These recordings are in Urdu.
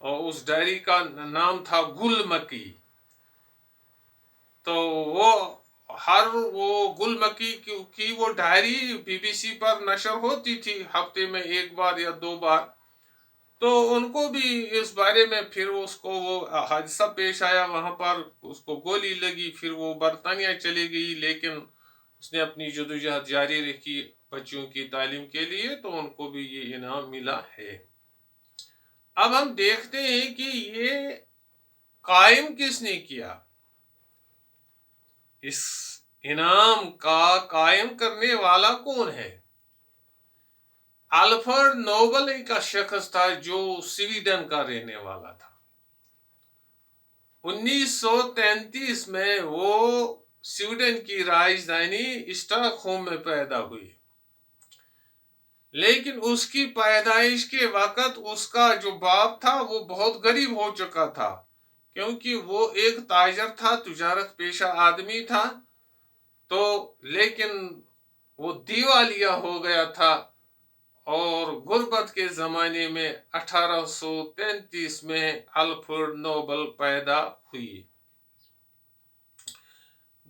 اور اس ڈائری کا نام تھا گل مکی. تو وہ گل مکی کی وہ ڈائری BBC پر نشر ہوتی تھی ہفتے میں 1 بار یا 2 بار. تو ان کو بھی اس بارے میں پھر اس کو وہ حادثہ پیش آیا, وہاں پر اس کو گولی لگی, پھر وہ برطانیہ چلی گئی, لیکن اس نے اپنی جدوجہد جاری رکھی بچوں کی تعلیم کے لیے, تو ان کو بھی یہ انعام ملا ہے. اب ہم دیکھتے ہیں کہ یہ قائم کس نے کیا. اس انعام کا قائم کرنے والا کون ہے؟ الفریڈ نوبل ایک شخص تھا جو سویڈن کا رہنے والا تھا. 1933 میں وہ سویڈن کی راجدھانی اسٹاک ہوم میں پیدا ہوئی, لیکن اس کی پیدائش کے وقت اس کا جو باپ تھا وہ بہت غریب ہو چکا تھا, کیونکہ وہ ایک تاجر تھا, تجارت پیشہ آدمی تھا. تو لیکن وہ دیوالیہ ہو گیا تھا, اور غربت کے زمانے میں 1833 میں الفریڈ نوبل پیدا ہوئی.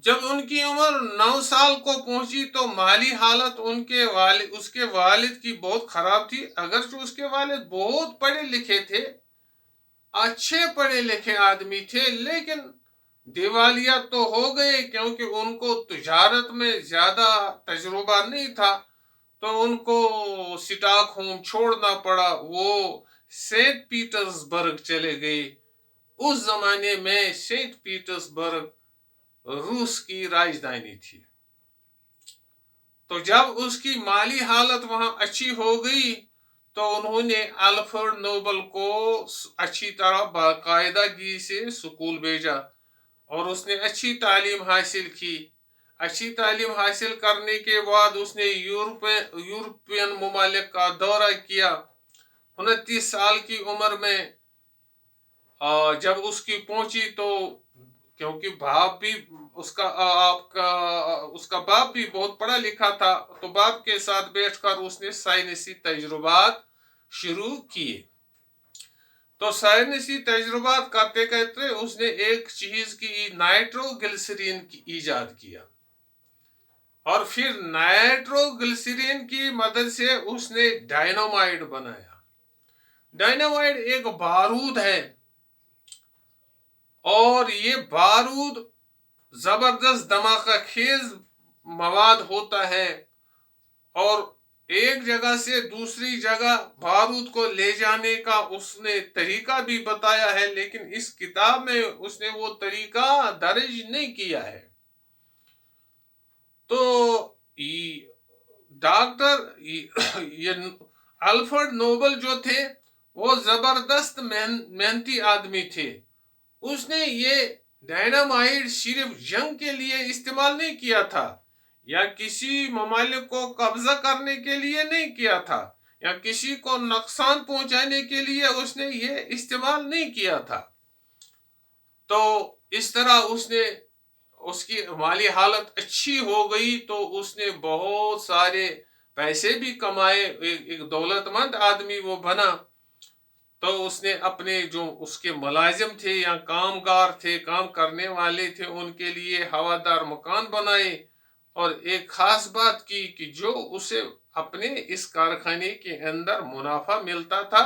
جب ان کی عمر 9 سال کو پہنچی تو مالی حالت اس کے والد کی بہت خراب تھی. اگرچہ اس کے والد بہت پڑھے لکھے تھے, اچھے پڑھے لکھے آدمی تھے, لیکن دیوالیہ تو ہو گئے کیونکہ ان کو تجارت میں زیادہ تجربہ نہیں تھا. تو ان کو اسٹاک ہوم چھوڑنا پڑا, وہ سینٹ پیٹرز برگ چلے گئے. اس زمانے میں سینٹ پیٹرز برگ روس کی راجدھانی تھی. تو جب اس کی مالی حالت وہاں اچھی ہو گئی تو انہوں نے الفریڈ نوبل کو اچھی طرح باقاعدگی سے اسکول بھیجا, اور اس نے اچھی تعلیم حاصل کی. اچھی تعلیم حاصل کرنے کے بعد اس نے یورپین ممالک کا دورہ کیا. 29 سال کی عمر میں جب اس کی پہنچی تو کیونکہ باپ بھی اس کا باپ بھی بہت پڑھا لکھا تھا, تو باپ کے ساتھ بیٹھ کر اس نے سائنسی تجربات شروع کیے. تو سائنسی تجربات کرتے کرتے اس نے ایک چیز کی نائٹرو گلسرین کی ایجاد کیا, اور پھر نائٹرو گلسرین کی مدد سے اس نے ڈائنامائٹ بنایا. ڈائنامائٹ ایک بارود ہے, اور یہ بارود زبردست دھماکہ خیز مواد ہوتا ہے, اور ایک جگہ سے دوسری جگہ بارود کو لے جانے کا اس نے طریقہ بھی بتایا ہے, لیکن اس کتاب میں اس نے وہ طریقہ درج نہیں کیا ہے. تو الفریڈ نوبل جو تھے وہ زبردست محنتی آدمی تھے. اس نے یہ ڈائنامائٹ صرف جنگ کے لیے استعمال نہیں کیا تھا, یا کسی ممالک کو قبضہ کرنے کے لیے نہیں کیا تھا, یا کسی کو نقصان پہنچانے کے لیے اس نے یہ استعمال نہیں کیا تھا. تو اس طرح اس کی مالی حالت اچھی ہو گئی, تو اس نے بہت سارے پیسے بھی کمائے, ایک دولت مند آدمی وہ بنا. تو اس نے اپنے جو اس کے ملازم تھے یا کامگار تھے, کام کرنے والے تھے, ان کے لیے ہوادار مکان بنائے, اور ایک خاص بات کی کہ جو اسے اپنے اس کارخانے کے اندر منافع ملتا تھا,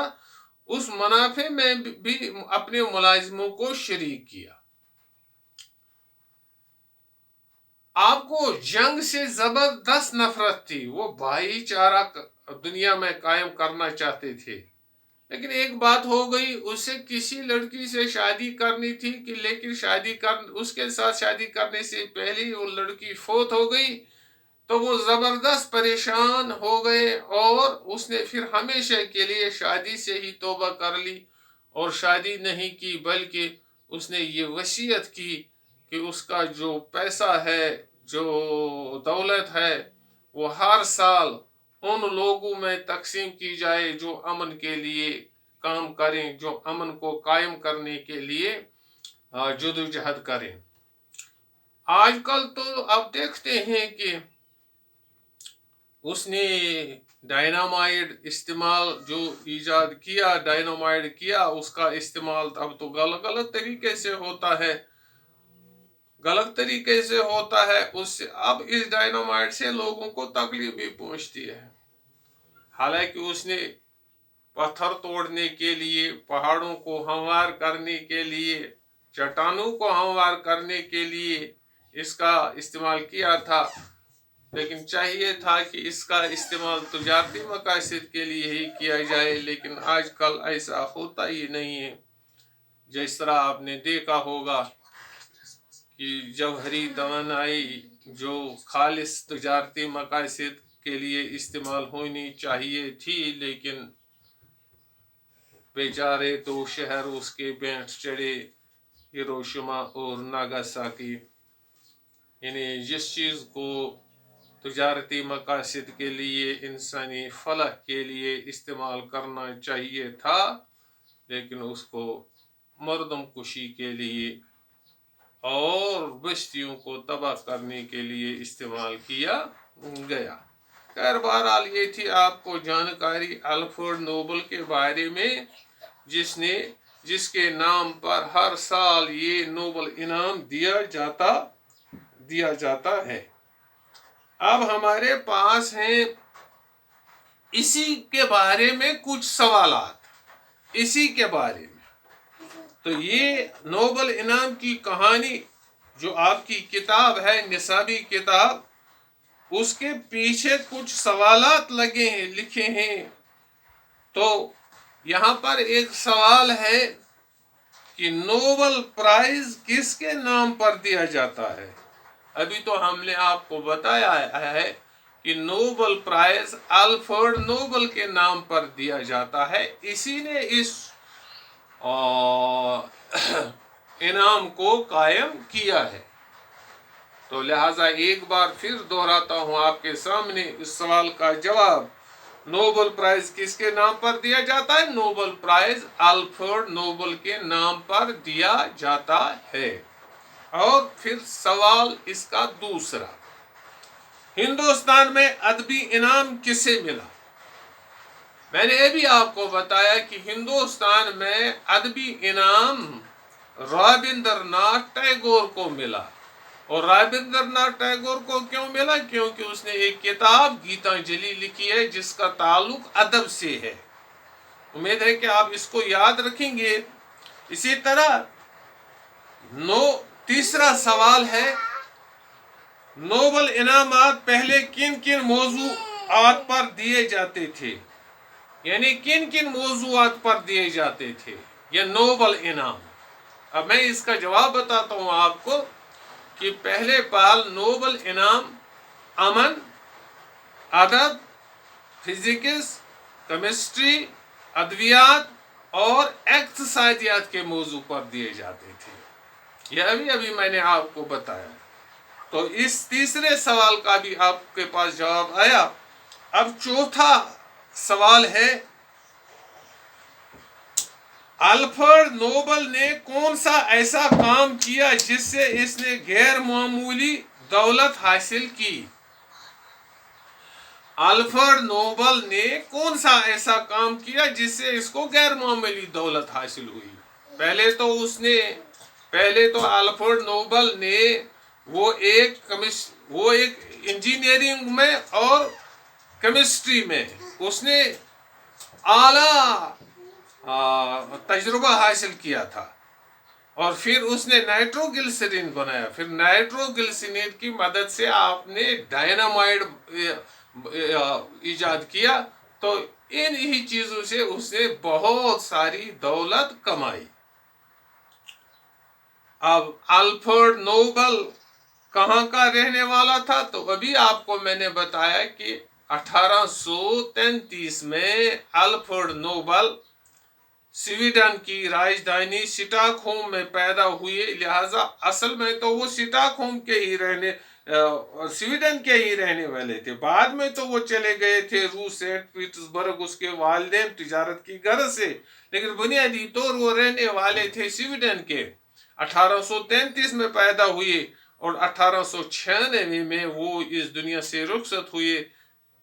اس منافع میں بھی اپنے ملازموں کو شریک کیا. آپ کو جنگ سے زبردست نفرت تھی, وہ بھائی چارہ دنیا میں قائم کرنا چاہتے تھے. لیکن ایک بات ہو گئی, اسے کسی لڑکی سے شادی کرنی تھی, لیکن اس کے ساتھ شادی کرنے سے پہلے وہ لڑکی فوت ہو گئی. تو وہ زبردست پریشان ہو گئے, اور اس نے پھر ہمیشہ کے لیے شادی سے ہی توبہ کر لی, اور شادی نہیں کی, بلکہ اس نے یہ وصیت کی کہ اس کا جو پیسہ ہے, جو دولت ہے, وہ ہر سال ان لوگوں میں تقسیم کی جائے جو امن کے لیے کام کریں, جو امن کو قائم کرنے کے لیے جدوجہد کریں. آج کل تو آپ دیکھتے ہیں کہ اس نے ڈائنامائٹ استعمال جو ایجاد کیا، ڈائنامائٹ کیا، اس کا استعمال اب تو غلط طریقے سے ہوتا ہے، اس سے اب اس ڈائنامائٹ سے لوگوں کو تکلیف بھی پہنچتی ہے۔ حالانکہ اس نے پتھر توڑنے کے لیے، پہاڑوں کو ہموار کرنے کے لیے، چٹانوں کو ہموار کرنے کے لیے اس کا استعمال کیا تھا، لیکن چاہیے تھا کہ اس کا استعمال تجارتی مقاصد کے لیے ہی کیا جائے، لیکن آج کل ایسا ہوتا ہی نہیں ہے۔ جس طرح آپ نے دیکھا ہوگا کہ جوہری توانائی جو خالص تجارتی مقاصد کے لیے استعمال ہونی چاہیے تھی، لیکن بیچارے دو شہر اس کے بینٹ چڑھے، ہیروشیما اور ناگاساکی۔ یعنی جس چیز کو تجارتی مقاصد کے لیے، انسانی فلاح کے لیے استعمال کرنا چاہیے تھا، لیکن اس کو مردم کشی کے لیے اور بستیوں کو تباہ کرنے کے لیے استعمال کیا گیا۔ خیر بہرحال یہ تھی آپ کو جانکاری الفریڈ نوبل کے بارے میں، جس کے نام پر ہر سال یہ نوبل انعام دیا جاتا ہے۔ اب ہمارے پاس ہیں اسی کے بارے میں کچھ سوالات، اسی کے بارے میں۔ تو یہ نوبل انعام کی کہانی جو آپ کی کتاب ہے، نصابی کتاب، اس کے پیچھے کچھ سوالات لکھے ہیں۔ تو یہاں پر ایک سوال ہے کہ نوبل پرائز کس کے نام پر دیا جاتا ہے؟ ابھی تو ہم نے آپ کو بتایا ہے کہ نوبل پرائز الفریڈ نوبل کے نام پر دیا جاتا ہے، اسی نے اس انعام کو قائم کیا ہے۔ تو لہٰذا ایک بار پھر دہراتا ہوں آپ کے سامنے اس سوال کا جواب، نوبل پرائز کس کے نام پر دیا جاتا ہے؟ نوبل پرائز الفریڈ نوبل کے نام پر دیا جاتا ہے۔ اور پھر سوال اس کا دوسرا، ہندوستان میں ادبی انعام کسے ملا؟ میں نے یہ بھی آپ کو بتایا کہ ہندوستان میں ادبی انعام رابندر ناتھ ٹیگور کو ملا۔ اور رابندر ناتھ ٹیگور کو کیوں ملا؟ کیونکہ اس نے ایک کتاب گیتانجلی لکھی ہے جس کا تعلق ادب سے ہے۔ امید ہے کہ آپ اس کو یاد رکھیں گے۔ اسی طرح تیسرا سوال ہے، نوبل انعامات پہلے کن کن موضوعات پر دیے جاتے تھے؟ یعنی کن کن موضوعات پر دیے جاتے تھے یہ نوبل انعام؟ اب میں اس کا جواب بتاتا ہوں آپ کو کہ پہلے پال نوبل انعام امن، ادب، فزکس، کیمسٹری، ادویات اور اقتصادیات کے موضوع پر دیے جاتے تھے۔ یہ ابھی میں نے آپ کو بتایا۔ تو اس تیسرے سوال کا بھی آپ کے پاس جواب آیا۔ اب چوتھا سوال ہے، الفریڈ نوبل نے کون سا ایسا کام کیا جس سے اس نے غیر معمولی دولت حاصل کی؟ الفریڈ نوبل نے کون سا ایسا کام کیا جس سے اس کو غیر معمولی دولت حاصل ہوئی؟ پہلے تو الفریڈ نوبل نے وہ ایک انجینئرنگ میں اور کیمسٹری میں اس نے اعلیٰ تجربہ حاصل کیا تھا، اور پھر اس نے نائٹرو گلسرین بنایا۔ پھر نائٹرو گلسرین کی مدد سے آپ نے ڈائنامائٹ ایجاد کیا۔ تو ان ہی چیزوں سے اس نے بہت ساری دولت کمائی۔ اب الفریڈ نوبل کہاں کا رہنے والا تھا؟ تو ابھی آپ کو میں نے بتایا کہ 1833 میں الفریڈ نوبل سویڈن کی راجدھانی اسٹاک ہوم میں پیدا ہوئے، لہذا اصل میں تو وہ اسٹاک ہوم کے ہی سویڈن کے ہی رہنے والے تھے۔ بعد میں تو وہ چلے گئے تھے روس، سینٹ پیٹرز برگ، اس کے والدین تجارت کی غرض سے، لیکن بنیادی طور وہ رہنے والے تھے سویڈن کے۔ 1833 میں پیدا ہوئے اور 1896 میں وہ اس دنیا سے رخصت ہوئے۔